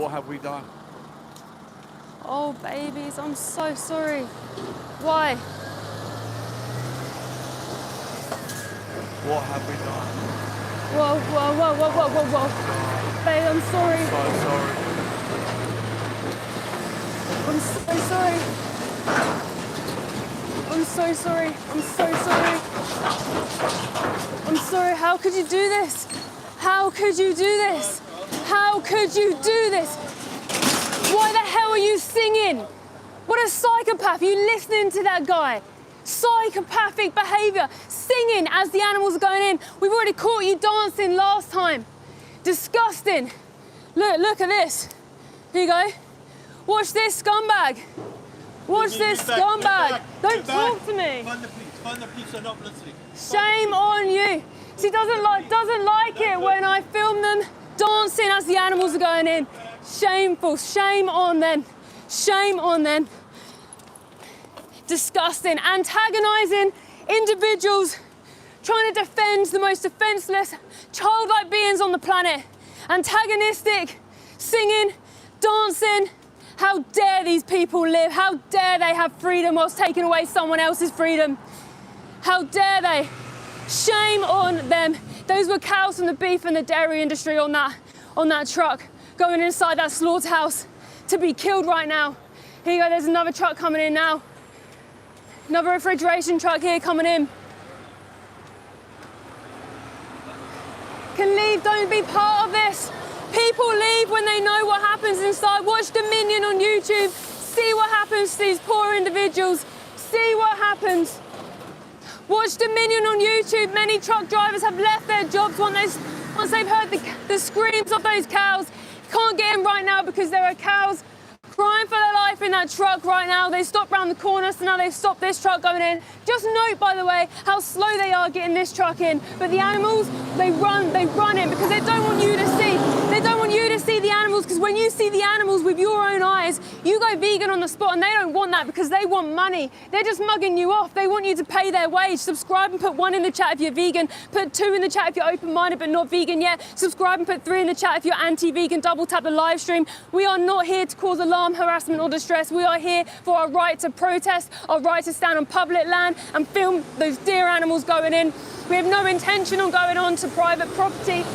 What have we done? Oh, babies, I'm so sorry. Why? What have we done? Whoa, whoa, whoa, whoa, whoa, whoa, whoa. Babe, I'm sorry. So sorry. I'm so sorry. I'm so sorry. I'm so sorry. I'm sorry. How could you do this? How could you do this? How could you do this? Why the hell are you singing? What a psychopath. Are you listening to that guy? Psychopathic behaviour. Singing as the animals are going in. We've already caught you dancing last time. Disgusting. Look at this. Here you go. Watch this scumbag. Watch this scumbag. Don't talk to me. Find the police are not listening. Shame on you. She doesn't like it when I film them dancing as the animals are going in. Shameful. Shame on them. Shame on them. Disgusting. Antagonising individuals trying to defend the most defenceless, childlike beings on the planet. Antagonistic, singing, dancing. How dare these people live? How dare they have freedom whilst taking away someone else's freedom? How dare they? Shame on them. Those were cows from the beef and the dairy industry on that truck going inside that slaughterhouse to be killed right now. Here you go, there's another truck coming in now. Another refrigeration truck here coming in. Can leave, don't be part of this. People leave when they know what happens inside. Watch Dominion on YouTube. See what happens to these poor individuals. See what happens. Watch Dominion on YouTube. Many truck drivers have left their jobs once they've heard the screams of those cows. Can't get in right now because there are cows crying for their life in that truck right now. They stopped round the corner, so now they've stopped this truck going in. Just note, by the way, how slow they are getting this truck in. But the animals, they run in because they don't want you to see. They don't want you to see the animals, because when you see the animals with your own eyes, you go vegan on the spot, and they don't want that because they want money. They're just mugging you off. They want you to pay their wage. Subscribe and put 1 in the chat if you're vegan. Put 2 in the chat if you're open-minded but not vegan yet. Subscribe and put 3 in the chat if you're anti-vegan. Double tap the live stream. We are not here to cause alarm, harassment or distress. We are here for our right to protest, our right to stand on public land and film those dear animals going in. We have no intention on going on to private property.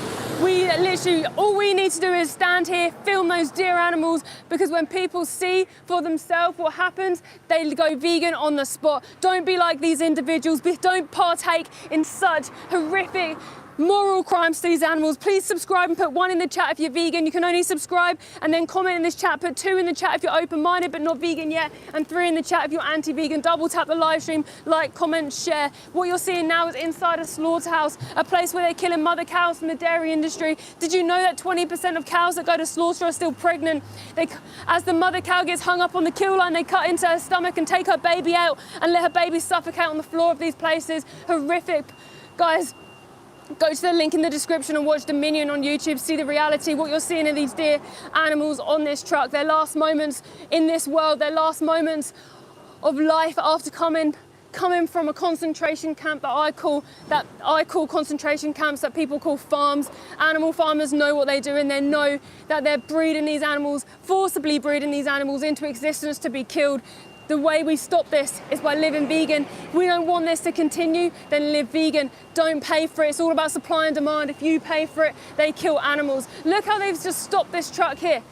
We literally, all we need to do is stand here, film those dear animals, because when people see for themselves what happens, they go vegan on the spot. Don't be like these individuals. Don't partake in such horrific moral crimes to these animals. Please subscribe and put 1 in the chat if you're vegan. You can only subscribe and then comment in this chat. Put 2 in the chat if you're open-minded but not vegan yet, and 3 in the chat if you're anti-vegan. Double tap the live stream, like, comment, share. What you're seeing now is inside a slaughterhouse, a place where they're killing mother cows from the dairy industry. Did you know that 20% of cows that go to slaughter are still pregnant? As the mother cow gets hung up on the kill line, they cut into her stomach and take her baby out and let her baby suffocate on the floor of these places. Horrific. Guys, go to the link in the description and watch Dominion on YouTube. See the reality, what you're seeing in these dear animals on this truck. Their last moments in this world, their last moments of life after coming from a concentration camp that I call concentration camps, that people call farms. Animal farmers know what they do, and they know that they're breeding these animals, forcibly breeding these animals into existence to be killed. The way we stop this is by living vegan. If we don't want this to continue, then live vegan. Don't pay for it. It's all about supply and demand. If you pay for it, they kill animals. Look how they've just stopped this truck here.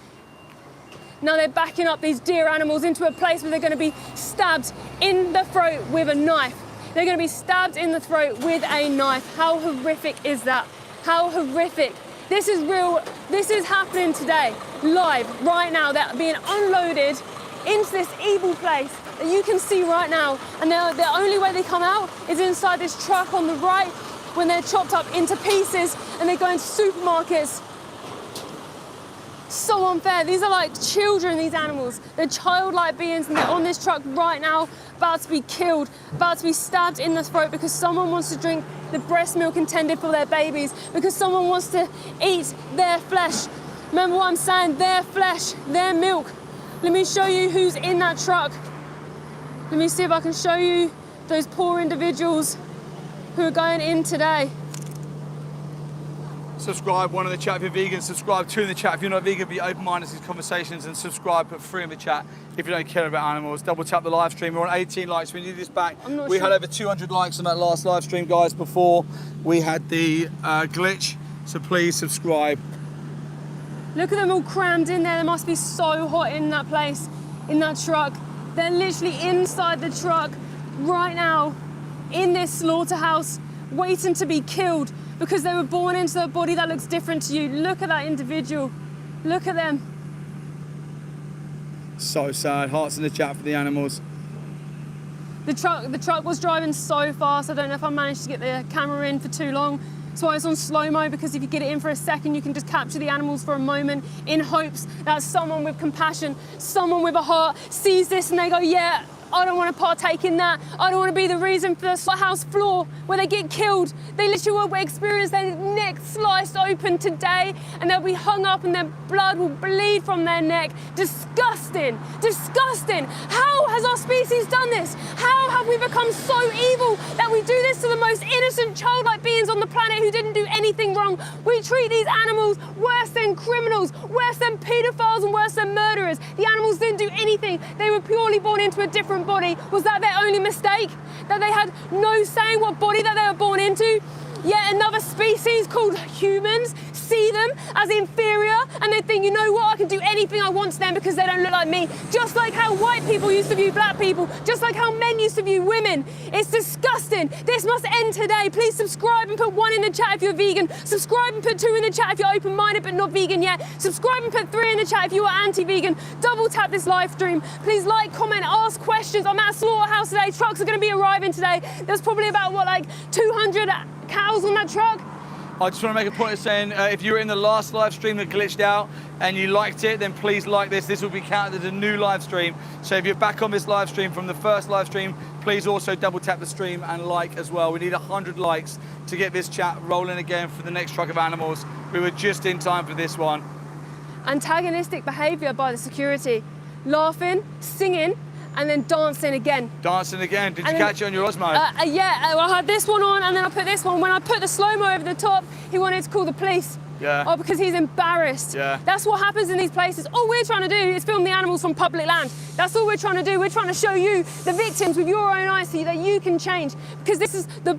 Now they're backing up these dear animals into a place where they're going to be stabbed in the throat with a knife. They're going to be stabbed in the throat with a knife. How horrific is that? How horrific. This is real. This is happening today, live, right now. They're being unloaded into this evil place that you can see right now. And the only way they come out is inside this truck on the right, when they're chopped up into pieces and they go into supermarkets. So unfair. These are like children, these animals. They're childlike beings, and they're on this truck right now, about to be killed, about to be stabbed in the throat because someone wants to drink the breast milk intended for their babies, because someone wants to eat their flesh. Remember what I'm saying, their flesh, their milk. Let me show you who's in that truck. Let me see if I can show you those poor individuals who are going in today. subscribe, 1 in the chat if you're vegan, subscribe, 2 in the chat if you're not vegan, be open-minded to these conversations, and subscribe, put 3 in the chat if you don't care about animals. Double tap the live stream. We're on 18 likes. We need this back. We had over 200 likes on that last live stream, guys, before we had the glitch. So please subscribe. Look at them all crammed in there. They must be so hot in that place, in that truck. They're literally inside the truck right now, in this slaughterhouse, waiting to be killed because they were born into a body that looks different to you. Look at that individual. Look at them. So sad. Hearts in the chat for the animals. The truck was driving so fast. I don't know if I managed to get the camera in for too long. So it's on slow-mo, because if you get it in for a second, you can just capture the animals for a moment in hopes that someone with compassion, someone with a heart sees this and they go, yeah, I don't want to partake in that. I don't want to be the reason for the slaughterhouse floor where they get killed. They literally will experience their neck sliced open today, and they'll be hung up and their blood will bleed from their neck. Disgusting, disgusting. How has our species done this? How have we become so evil that we do this to the most innocent childlike beings on the planet who didn't do anything wrong? We treat these animals worse than criminals, worse than pedophiles and worse than murderers. The animals didn't do anything. They were purely born into a different body. Was that their only mistake? That they had no say in what body that they were born into? Yet another species called humans see them as inferior, and they think, you know what, I can do anything I want to them because they don't look like me. Just like how white people used to view black people, just like how men used to view women. It's disgusting. This must end today. Please subscribe and put 1 in the chat if you're vegan. Subscribe and put 2 in the chat if you're open-minded but not vegan yet. Subscribe and put 3 in the chat if you are anti-vegan. Double tap this live stream. Please like, comment, ask questions. I'm at a slaughterhouse today. Trucks are going to be arriving today. There's probably about, 200 cows on that truck. I just want to make a point of saying, if you were in the last live stream that glitched out and you liked it, then please like this. This will be counted as a new live stream. So if you're back on this live stream from the first live stream, please also double tap the stream and like as well. We need 100 likes to get this chat rolling again for the next truck of animals. We were just in time for this one. Antagonistic behaviour by the security. Laughing, singing, and then dancing again. Dancing again. Did you catch it on your Osmo? Yeah, I had this one on and then I put this one. When I put the slow-mo over the top, he wanted to call the police. Yeah. Oh, because he's embarrassed. Yeah. That's what happens in these places. All we're trying to do is film the animals from public land. That's all we're trying to do. We're trying to show you, the victims, with your own eyes so that you can change. Because this is the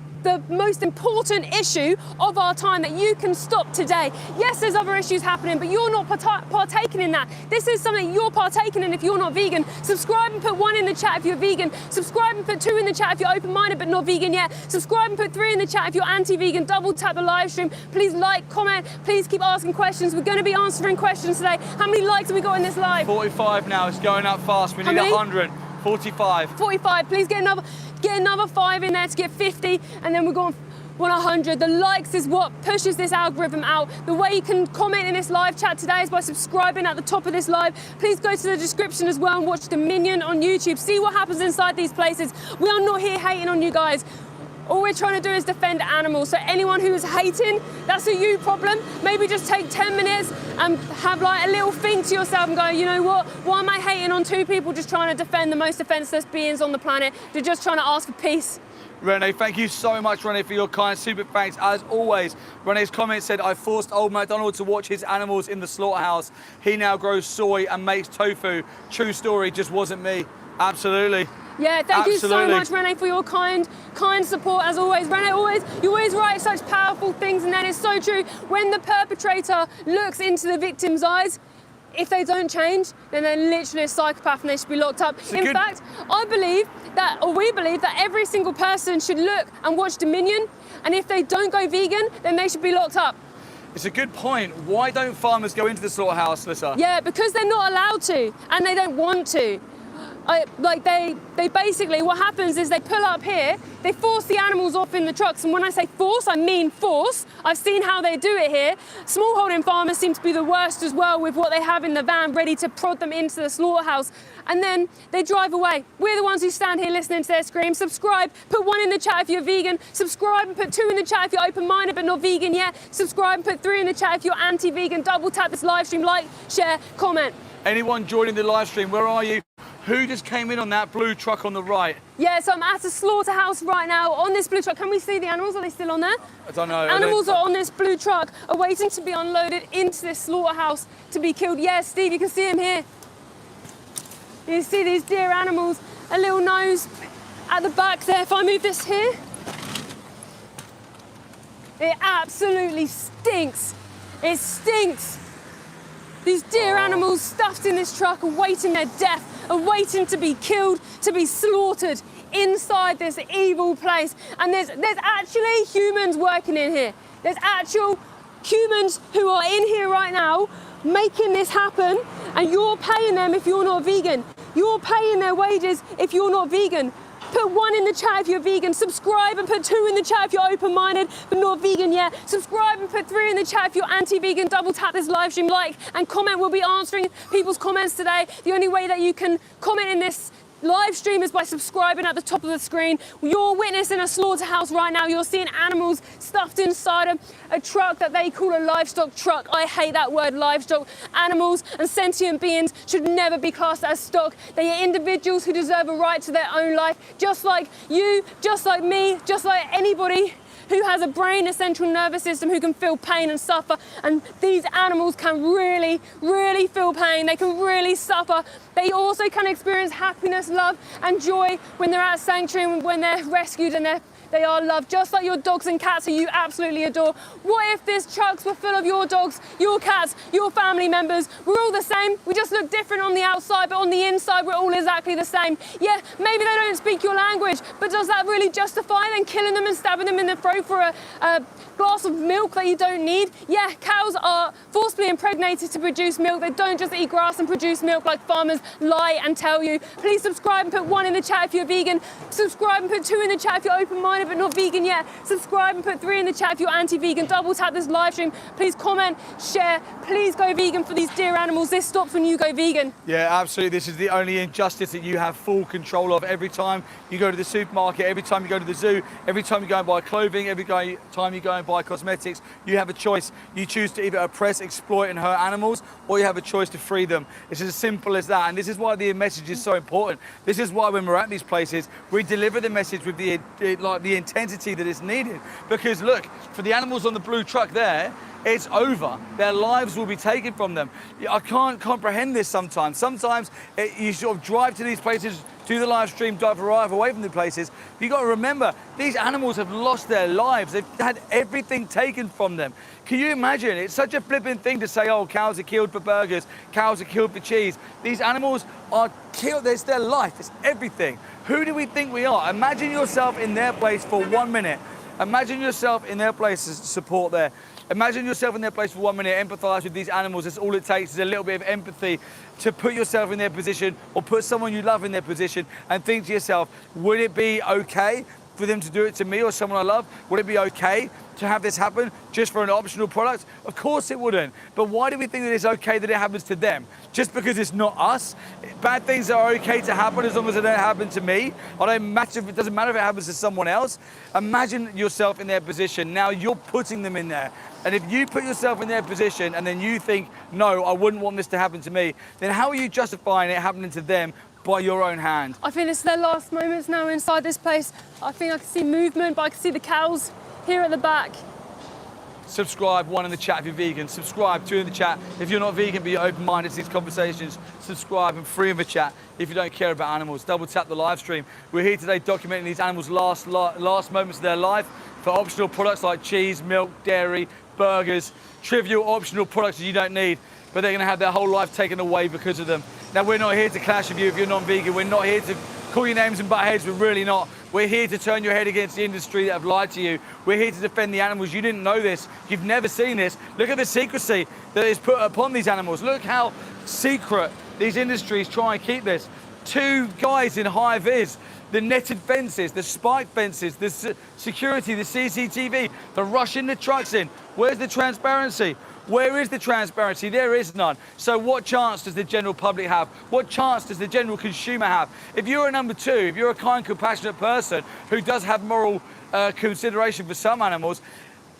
most important issue of our time that you can stop today. Yes, there's other issues happening, but you're not partaking in that. This is something you're partaking in if you're not vegan. Subscribe and put 1 in the chat if you're vegan. Subscribe and put 2 in the chat if you're open-minded but not vegan yet. Subscribe and put 3 in the chat if you're anti-vegan. Double tap the live stream. Please like, comment. Please keep asking questions. We're going to be answering questions today. How many likes have we got in this live? 45 now. It's going up fast. We need 100. 45. 45. Please get another 5 in there to get 50, and then we're going 100. The likes is what pushes this algorithm out. The way you can comment in this live chat today is by subscribing at the top of this live. Please go to the description as well and watch Dominion on YouTube. See what happens inside these places. We are not here hating on you guys. All we're trying to do is defend animals. So anyone who is hating, that's a you problem. Maybe just take 10 minutes and have a little think to yourself and go, you know what? Why am I hating on 2 people just trying to defend the most defenseless beings on the planet? They're just trying to ask for peace. Rene, thank you so much, Rene, for your kind super thanks. As always, Rene's comment said, I forced old MacDonald to watch his animals in the slaughterhouse. He now grows soy and makes tofu. True story, just wasn't me. Absolutely. Yeah, thank you so much, Rene, for your kind support as always. Rene, you always write such powerful things, and that is so true. When the perpetrator looks into the victim's eyes, if they don't change, then they're literally a psychopath and they should be locked up. In fact, we believe that every single person should look and watch Dominion, and if they don't go vegan, then they should be locked up. It's a good point. Why don't farmers go into the slaughterhouse, Lisa? Yeah, because they're not allowed to, and they don't want to. They basically, what happens is they pull up here, they force the animals off in the trucks, and when I say force, I mean force. I've seen how they do it here. Smallholding farmers seem to be the worst as well, with what they have in the van ready to prod them into the slaughterhouse, and then they drive away. We're the ones who stand here listening to their scream. Subscribe, put 1 in the chat if you're vegan. Subscribe and put 2 in the chat if you're open-minded but not vegan yet. Subscribe and put 3 in the chat if you're anti-vegan. Double tap this live stream, like, share, comment. Anyone joining the live stream, where are you? Who just came in on that blue truck on the right? Yeah, so I'm at a slaughterhouse right now on this blue truck. Can we see the animals? Are they still on there? I don't know. Animals are on this blue truck, are waiting to be unloaded into this slaughterhouse to be killed. Yeah, Steve, you can see them here. You see these dear animals, a little nose at the back there. If I move this here, it absolutely stinks. It stinks. These dear animals stuffed in this truck, awaiting their death, awaiting to be killed, to be slaughtered inside this evil place. And there's actually humans working in here. There's actual humans who are in here right now making this happen, and you're paying them if you're not vegan. You're paying their wages if you're not vegan. Put 1 in the chat if you're vegan. Subscribe and put 2 in the chat if you're open-minded but not vegan yet. Subscribe and put 3 in the chat if you're anti-vegan. Double tap this live stream, like and comment. We'll be answering people's comments today. The only way that you can comment in this live stream is by subscribing at the top of the screen. You're witnessing a slaughterhouse right now. You're seeing animals stuffed inside a truck that they call a livestock truck. I hate that word, livestock. Animals and sentient beings should never be classed as stock. They are individuals who deserve a right to their own life, just like you, just like me, just like anybody who has a brain, a central nervous system, who can feel pain and suffer. And these animals can really, really feel pain. They can really suffer. They also can experience happiness, love, and joy when they're at sanctuary and when they're rescued and they are loved, just like your dogs and cats who you absolutely adore. What if these trucks were full of your dogs, your cats, your family members? We're all the same. We just look different on the outside, but on the inside, we're all exactly the same. Yeah, maybe they don't speak your language, but does that really justify then killing them and stabbing them in the throat for a glass of milk that you don't need? Yeah, cows are forcibly impregnated to produce milk. They don't just eat grass and produce milk like farmers lie and tell you. Please subscribe and put 1 in the chat if you're vegan. Subscribe and put 2 in the chat if you're open-minded but not vegan yet. Subscribe and put 3 in the chat if you're anti-vegan. Double tap this live stream. Please comment, share. Please go vegan for these dear animals. This stops when you go vegan. Yeah, absolutely. This is the only injustice that you have full control of. Every time you go to the supermarket, every time you go to the zoo, every time you go and buy clothing, every time you go and buy cosmetics, you have a choice. You choose to either oppress, exploit and hurt animals, or you have a choice to free them. It's as simple as that. And this is why the message is so important. This is why when we're at these places, we deliver the message with the intensity that is needed. Because look, for the animals on the blue truck there, it's over. Their lives will be taken from them. I can't comprehend this sometimes. Sometimes you sort of drive to these places, do the live stream, drive away from the places. You've got to remember, these animals have lost their lives. They've had everything taken from them. Can you imagine? It's such a flippant thing to say, oh, cows are killed for burgers, cows are killed for cheese. These animals are killed, it's their life, it's everything. Who do we think we are? Imagine yourself in their place for 1 minute. Imagine yourself in their place as support there. Imagine yourself in their place for 1 minute, empathize with these animals. That's all it takes is a little bit of empathy to put yourself in their position or put someone you love in their position and think to yourself, would it be okay for them to do it to me or someone I love? Would it be okay to have this happen just for an optional product? Of course it wouldn't. But why do we think that it's okay that it happens to them? Just because it's not us? Bad things are okay to happen as long as they don't happen to me. It doesn't matter if it happens to someone else. Imagine yourself in their position. Now you're putting them in there. And if you put yourself in their position and then you think, no, I wouldn't want this to happen to me, then how are you justifying it happening to them by your own hand? I think it's their last moments now inside this place. I think I can see movement, but I can see the cows here at the back. Subscribe, 1 in the chat if you're vegan. Subscribe, 2 in the chat if you're not vegan but you're open-minded to these conversations. Subscribe and 3 in the chat if you don't care about animals. Double tap the live stream. We're here today documenting these animals' last moments of their life for optional products like cheese, milk, dairy, burgers, trivial optional products that you don't need, but they're going to have their whole life taken away because of them. Now, we're not here to clash with you if you're non-vegan. We're not here to call your names and butt heads. We're really not. We're here to turn your head against the industry that have lied to you. We're here to defend the animals. You didn't know this. You've never seen this. Look at the secrecy that is put upon these animals. Look how secret these industries try and keep this. 2 guys in high vis, the netted fences, the spiked fences, the security, the CCTV, the rushing the trucks in. Where's the transparency? Where is the transparency? There is none. So what chance does the general public have? What chance does the general consumer have? If you're a number 2, if you're a kind, compassionate person who does have moral consideration for some animals,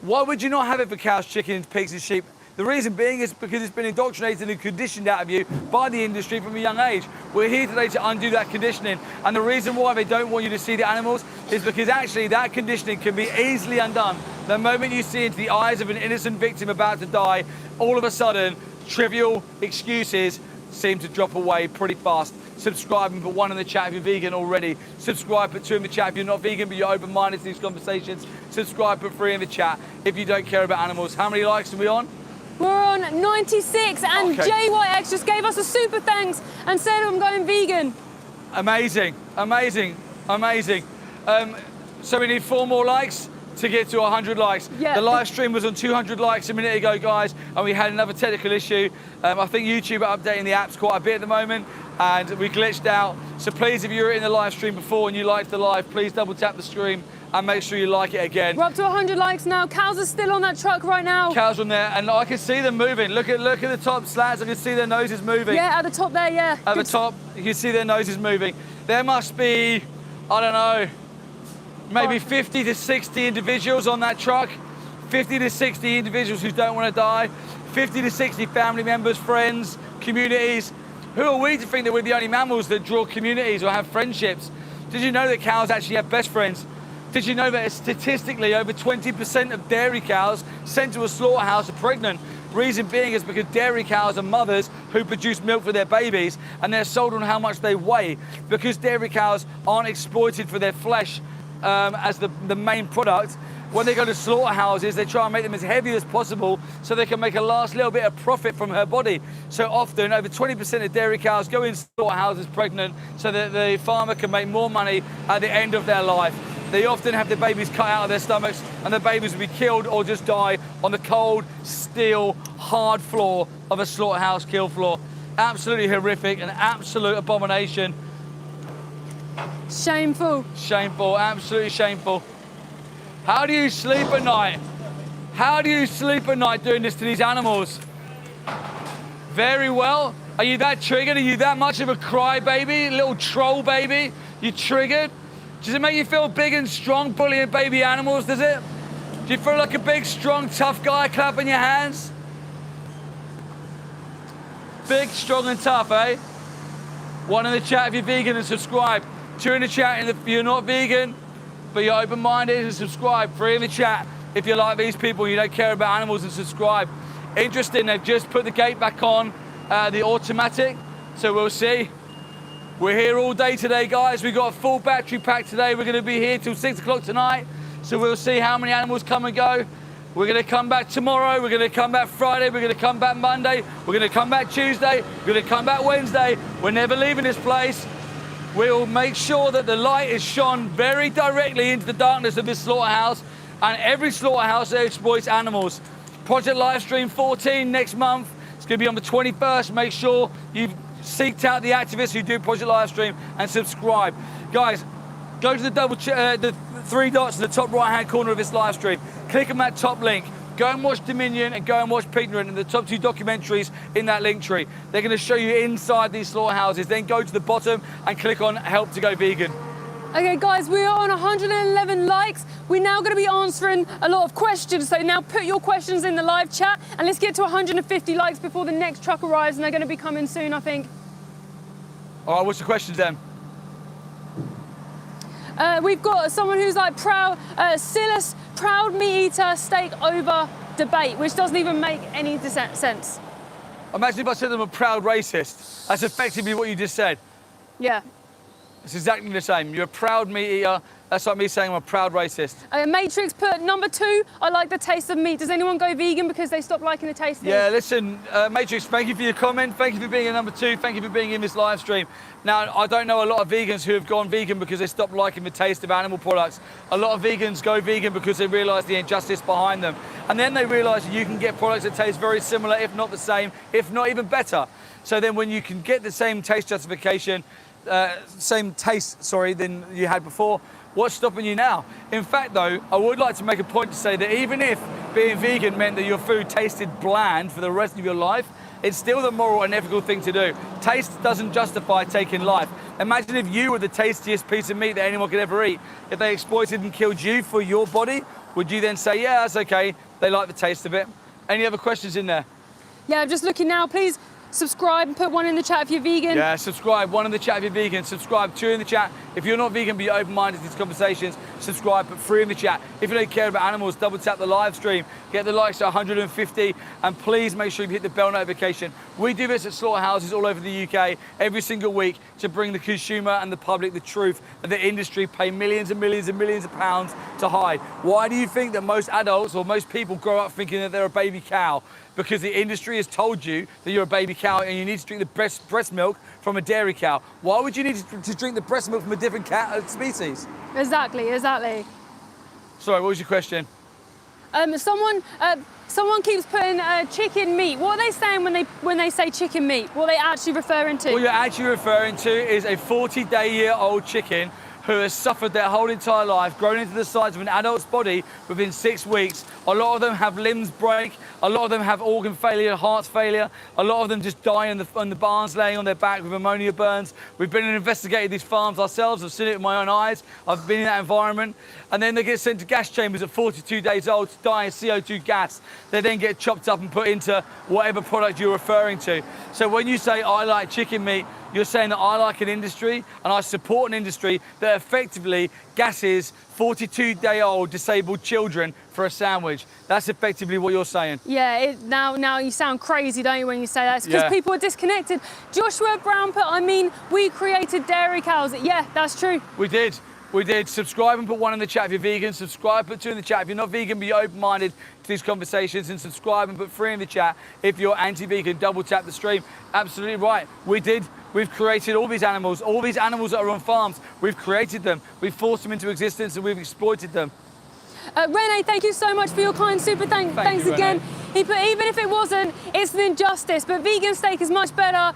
why would you not have it for cows, chickens, pigs and sheep The reason being is because it's been indoctrinated and conditioned out of you by the industry from a young age. We're here today to undo that conditioning. And the reason why they don't want you to see the animals is because actually that conditioning can be easily undone. The moment you see into the eyes of an innocent victim about to die, all of a sudden, trivial excuses seem to drop away pretty fast. Subscribe and put 1 in the chat if you're vegan already. Subscribe, put 2 in the chat if you're not vegan but you're open-minded to these conversations. Subscribe, put 3 in the chat if you don't care about animals. How many likes are we on? We're on 96, and Okay. JYX just gave us a super thanks and said I'm going vegan. Amazing, amazing, amazing. So we need 4 more likes to get to 100 likes. Yeah. The live stream was on 200 likes a minute ago, guys, and we had another technical issue. I think YouTube are updating the apps quite a bit at the moment, and we glitched out. So please, if you were in the live stream before and you liked the live, please double tap the stream and make sure you like it again. We're up to 100 likes now. Cows are still on that truck right now. Cows on there, and I can see them moving. Look at the top slats. I can see their noses moving. Yeah, at the top there, yeah. At the top, you can see their noses moving. There must be, I don't know, maybe 50 to 60 individuals on that truck. 50 to 60 individuals who don't want to die. 50 to 60 family members, friends, communities. Who are we to think that we're the only mammals that draw communities or have friendships? Did you know that cows actually have best friends? Did you know that statistically over 20% of dairy cows sent to a slaughterhouse are pregnant? Reason being is because dairy cows are mothers who produce milk for their babies, and they're sold on how much they weigh. Because dairy cows aren't exploited for their flesh as the main product, when they go to slaughterhouses, they try and make them as heavy as possible so they can make a last little bit of profit from her body. So often, over 20% of dairy cows go in slaughterhouses pregnant so that the farmer can make more money at the end of their life. They often have the babies cut out of their stomachs, and the babies will be killed or just die on the cold, steel, hard floor of a slaughterhouse kill floor. Absolutely horrific, an absolute abomination. Shameful. Shameful, absolutely shameful. How do you sleep at night? How do you sleep at night doing this to these animals? Very well. Are you that triggered? Are you that much of a crybaby, little troll baby? You triggered? Does it make you feel big and strong bullying baby animals, does it? Do you feel like a big, strong, tough guy clapping your hands? Big, strong and tough, eh? 1 in the chat if you're vegan and subscribe. 2 in the chat if you're not vegan, but you're open-minded and subscribe. 3 in the chat if you're like these people and you don't care about animals and subscribe. Interesting, they've just put the gate back on, the automatic, so we'll see. We're here all day today, guys. We've got a full battery pack today. We're going to be here till 6 o'clock tonight. So we'll see how many animals come and go. We're going to come back tomorrow. We're going to come back Friday. We're going to come back Monday. We're going to come back Tuesday. We're going to come back Wednesday. We're never leaving this place. We'll make sure that the light is shone very directly into the darkness of this slaughterhouse and every slaughterhouse that exploits animals. Project Livestream 14 next month. It's going to be on the 21st. Make sure you've seeked out the activists who do Project Livestream and subscribe. Guys, go to the 3 dots in the top right-hand corner of this live stream. Click on that top link. Go and watch Dominion and go and watch Pignorant and the top 2 documentaries in that link tree. They're going to show you inside these slaughterhouses. Then go to the bottom and click on Help to Go Vegan. Okay, guys, we are on 111 likes. We're now going to be answering a lot of questions. So now put your questions in the live chat and let's get to 150 likes before the next truck arrives, and they're going to be coming soon, I think. All right, what's the questions then? We've got someone who's like proud, Silas, proud meat eater, steak over debate, which doesn't even make any sense. Imagine if I said I'm a proud racist. That's effectively what you just said. Yeah. It's exactly the same. You're a proud meat eater. That's like me saying I'm a proud racist. Matrix put number 2, I like the taste of meat. Does anyone go vegan because they stopped liking the taste of Yeah, meat? listen, Matrix, thank you for your comment. Thank you for being a number 2. Thank you for being in this live stream. Now, I don't know a lot of vegans who have gone vegan because they stopped liking the taste of animal products. A lot of vegans go vegan because they realise the injustice behind them. And then they realise that you can get products that taste very similar, if not the same, if not even better. So then when you can get the same taste justification, than you had before, what's stopping you now? In fact, though, I would like to make a point to say that even if being vegan meant that your food tasted bland for the rest of your life, it's still the moral and ethical thing to do. Taste doesn't justify taking life. Imagine if you were the tastiest piece of meat that anyone could ever eat. If they exploited and killed you for your body, would you then say, yeah, that's okay, they like the taste of it? Any other questions in there? Yeah, I'm just looking now. Please subscribe and put 1 in the chat if you're vegan. Yeah, subscribe. 1 in the chat if you're vegan. Subscribe. 2 in the chat. If you're not vegan but you're open-minded to these conversations, subscribe. Put 3 in the chat. If you don't care about animals, double tap the live stream. Get the likes to 150. And please make sure you hit the bell notification. We do this at slaughterhouses all over the UK every single week to bring the consumer and the public the truth that the industry pay millions and millions and millions of pounds to hide. Why do you think that most adults or most people grow up thinking that they're a baby cow? Because the industry has told you that you're a baby cow and you need to drink the breast milk from a dairy cow. Why would you need to drink the breast milk from a different species? Exactly. Sorry, what was your question? Someone keeps putting chicken meat. What are they saying when they say chicken meat? What are they actually referring to? What you're actually referring to is a 40-day-year-old chicken who has suffered their whole entire life, grown into the size of an adult's body within 6 weeks. A lot of them have limbs break. A lot of them have organ failure, heart failure. A lot of them just die in the barns laying on their back with ammonia burns. We've been and investigated these farms ourselves. I've seen it with my own eyes. I've been in that environment. And then they get sent to gas chambers at 42 days old to die in CO2 gas. They then get chopped up and put into whatever product you're referring to. So when you say, I like chicken meat, you're saying that I like an industry and I support an industry that effectively gasses 42-day-old disabled children for a sandwich. That's effectively what you're saying. Yeah, now you sound crazy, don't you, when you say that? It's because people are disconnected. Joshua Brown put, we created dairy cows. Yeah, that's true. We did. Subscribe and put 1 in the chat if you're vegan. Subscribe, put 2 in the chat if you're not vegan, but you're open-minded to these conversations. And subscribe and put 3 in the chat if you're anti-vegan. Double tap the stream. Absolutely right. We did. We've created all these animals that are on farms. We've created them. We've forced them into existence and we've exploited them. Rene, thank you so much for your kind super thanks you, again. Rene. He put, even if it wasn't, it's an injustice, but vegan steak is much better,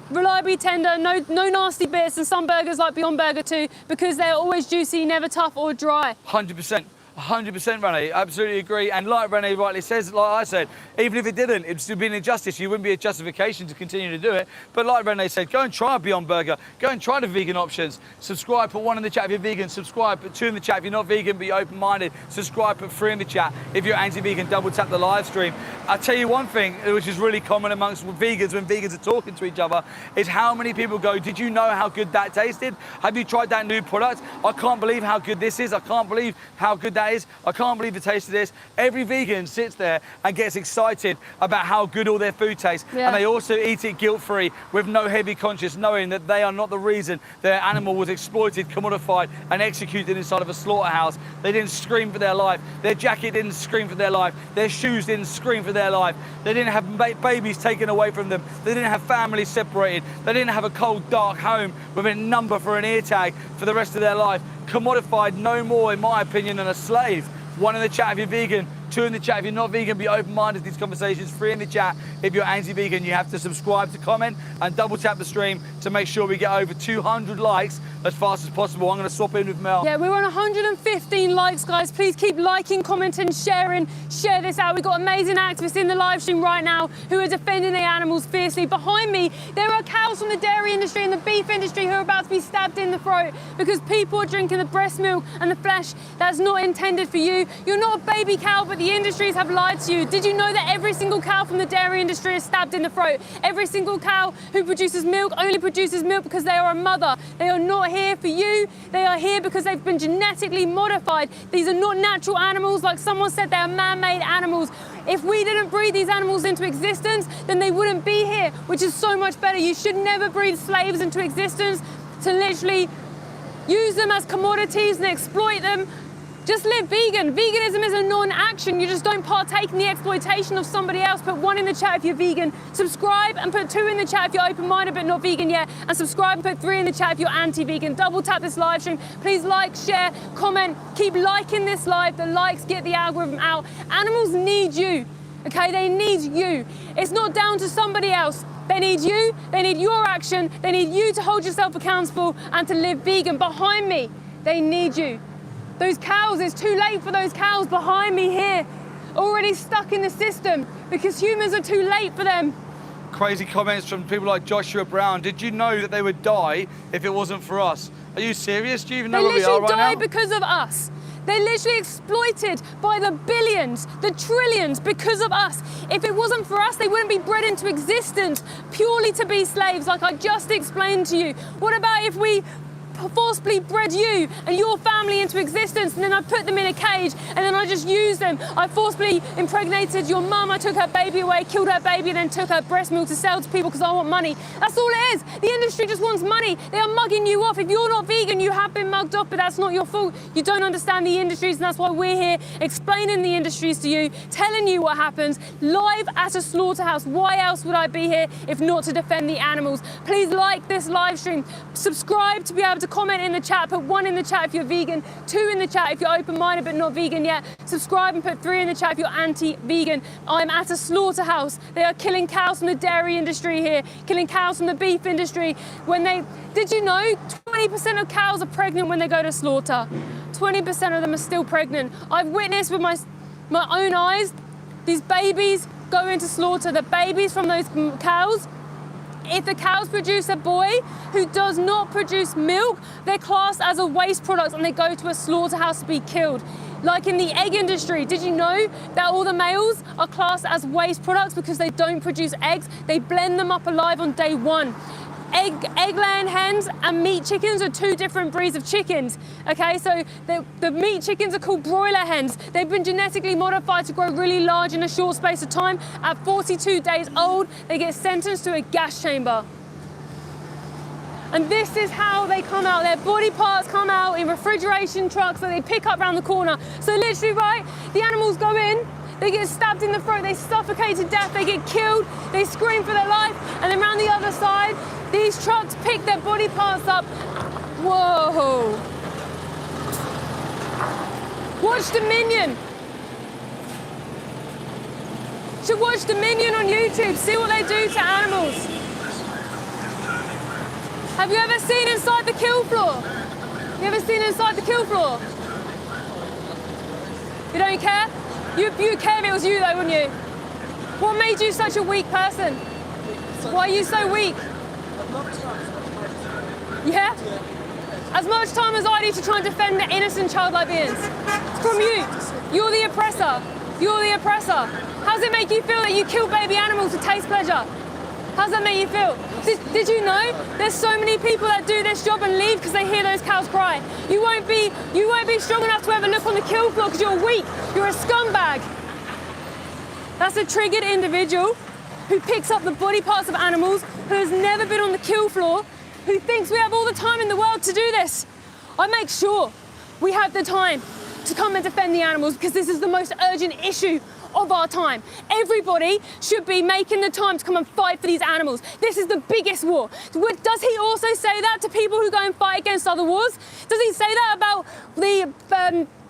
reliably tender, no nasty bits, and some burgers like Beyond Burger too, because they're always juicy, never tough or dry. 100%. 100%, Rene, absolutely agree. And like Rene rightly says, like I said, even if it didn't, it'd still be an injustice. You wouldn't be a justification to continue to do it. But like Rene said, go and try a Beyond Burger. Go and try the vegan options. Subscribe, put 1 in the chat if you're vegan. Subscribe, put 2 in the chat if you're not vegan, but you're open-minded. Subscribe, put 3 in the chat if you're anti-vegan. Double tap the live stream. I'll tell you one thing, which is really common amongst vegans when vegans are talking to each other, is how many people go, did you know how good that tasted? Have you tried that new product? I can't believe how good this is. I can't believe how good that is. I can't believe the taste of this. Every vegan sits there and gets excited about how good all their food tastes. Yeah. And they also eat it guilt-free with no heavy conscience, knowing that they are not the reason their animal was exploited, commodified, and executed inside of a slaughterhouse. They didn't scream for their life. Their jacket didn't scream for their life. Their shoes didn't scream for their life. They didn't have babies taken away from them. They didn't have families separated. They didn't have a cold, dark home with a number for an ear tag for the rest of their life. Commodified no more, in my opinion, than a slave. 1 in the chat if you're vegan, 2 in the chat if you're not vegan, be open-minded to these conversations, 3 in the chat if you're anti-vegan. You have to subscribe to comment and double tap the stream to make sure we get over 200 likes as fast as possible. I'm going to swap in with Mel. Yeah, we're on 115 likes, guys. Please keep liking, commenting, sharing. Share this out. We've got amazing activists in the live stream right now who are defending their animals fiercely. Behind me, there are cows from the dairy industry and the beef industry who are about to be stabbed in the throat because people are drinking the breast milk and the flesh that's not intended for you. You're not a baby cow, but the industries have lied to you. Did you know that every single cow from the dairy industry is stabbed in the throat? Every single cow who produces milk only produces milk because they are a mother. They are not here for you. They are here because they've been genetically modified. These are not natural animals. Like someone said, they are man-made animals. If we didn't breed these animals into existence, then they wouldn't be here, which is so much better. You should never breed slaves into existence to literally use them as commodities and exploit them. Just live vegan. Veganism is a non-action. You just don't partake in the exploitation of somebody else. Put 1 in the chat if you're vegan. Subscribe and put 2 in the chat if you're open-minded but not vegan yet. And subscribe and put 3 in the chat if you're anti-vegan. Double tap this live stream. Please like, share, comment. Keep liking this live. The likes get the algorithm out. Animals need you, okay? They need you. It's not down to somebody else. They need you. They need your action. They need you to hold yourself accountable and to live vegan. Behind me, they need you. Those cows, it's too late for those cows behind me here, already stuck in the system because humans are too late for them. Crazy comments from people like Joshua Brown. Did you know that they would die if it wasn't for us? Are you serious? Do you even know where we are right now? They literally die because of us. They're literally exploited by the billions, the trillions because of us. If it wasn't for us, they wouldn't be bred into existence purely to be slaves, like I just explained to you. What about if we forcibly bred you and your family into existence, and then I put them in a cage, and then I just used them? I forcibly impregnated your mum, I took her baby away, killed her baby, and then took her breast milk to sell to people because I want money. That's all it is. The industry just wants money. They are mugging you off. If you're not vegan, you have been mugged off, but that's not your fault. You don't understand the industries, and that's why we're here explaining the industries to you, telling you what happens, live at a slaughterhouse. Why else would I be here if not to defend the animals? Please like this live stream. Subscribe to be able to comment in the chat. Put 1 in the chat if you're vegan, 2 in the chat if you're open-minded but not vegan yet. Subscribe and put 3 in the chat if you're anti-vegan. I'm at a slaughterhouse. They are killing cows from the dairy industry here, killing cows from the beef industry. Did you know 20% of cows are pregnant when they go to slaughter? 20% of them are still pregnant. I've witnessed with my own eyes these babies go into slaughter. The babies from those cows, if the cows produce a boy who does not produce milk, they're classed as a waste product and they go to a slaughterhouse to be killed. Like in the egg industry, did you know that all the males are classed as waste products because they don't produce eggs? They blend them up alive on day 1. Egg-laying hens and meat chickens are 2 different breeds of chickens, okay? So the meat chickens are called broiler hens. They've been genetically modified to grow really large in a short space of time. At 42 days old, they get sentenced to a gas chamber. And this is how they come out. Their body parts come out in refrigeration trucks that they pick up around the corner. So literally, right, the animals go in, they get stabbed in the throat, they suffocate to death, they get killed, they scream for their life, and then around the other side, these trucks pick their body parts up. Whoa. Watch Dominion. You should watch Dominion on YouTube, see what they do to animals. Have you ever seen inside the kill floor? You ever seen inside the kill floor? You don't care? You'd care if it was you though, wouldn't you? What made you such a weak person? Why are you so weak? Yeah? As much time as I do to try and defend the innocent childlike beings. From you. You're the oppressor. You're the oppressor. How does it make you feel that you kill baby animals to taste pleasure? How does that make you feel? Did you know there's so many people that do this job and leave because they hear those cows cry? You won't be strong enough to ever look on the kill floor because you're weak. You're a scumbag. That's a triggered individual who picks up the body parts of animals, who has never been on the kill floor, who thinks we have all the time in the world to do this. I make sure we have the time to come and defend the animals because this is the most urgent issue of our time. Everybody should be making the time to come and fight for these animals. This is the biggest war. Does he also say that to people who go and fight against other wars? Does he say that about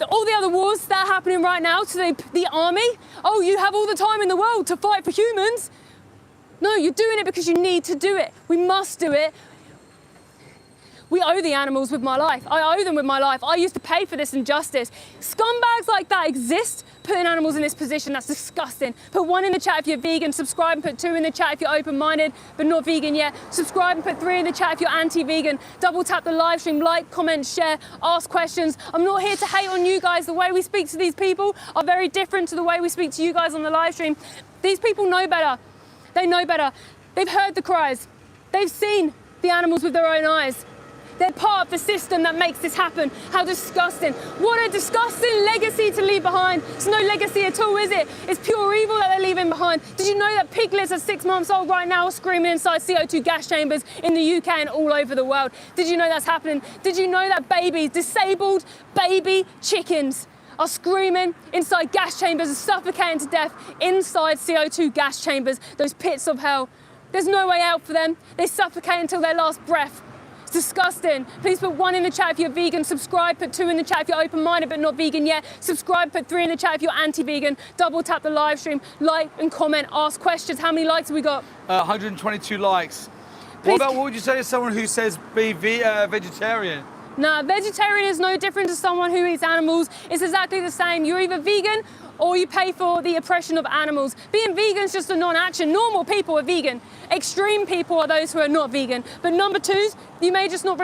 all the other wars that are happening right now to the army? Oh, you have all the time in the world to fight for humans. No, you're doing it because you need to do it. We must do it. We owe the animals with my life. I owe them with my life. I used to pay for this injustice. Scumbags like that exist, putting animals in this position. That's disgusting. Put 1 in the chat if you're vegan. Subscribe and put 2 in the chat if you're open-minded but not vegan yet. Subscribe and put 3 in the chat if you're anti-vegan. Double tap the live stream, like, comment, share, ask questions. I'm not here to hate on you guys. The way we speak to these people are very different to the way we speak to you guys on the live stream. These people know better. They know better. They've heard the cries. They've seen the animals with their own eyes. They're part of the system that makes this happen. How disgusting. What a disgusting legacy to leave behind. It's no legacy at all, is it? It's pure evil that they're leaving behind. Did you know that piglets at 6 months old right now are screaming inside CO2 gas chambers in the UK and all over the world? Did you know that's happening? Did you know that babies, disabled baby chickens, are screaming inside gas chambers and suffocating to death inside CO2 gas chambers, those pits of hell? There's no way out for them. They suffocate until their last breath. It's disgusting. Please put 1 in the chat if you're vegan. Subscribe, put 2 in the chat if you're open-minded but not vegan yet. Subscribe, put 3 in the chat if you're anti-vegan. Double tap the live stream, like and comment, ask questions. How many likes have we got? 122 likes. Please. What would you say to someone who says be vegetarian? Nah, vegetarian is no different to someone who eats animals. It's exactly the same. You're either vegan or you pay for the oppression of animals. Being vegan is just a non-action. Normal people are vegan. Extreme people are those who are not vegan. But number 2s, you may just not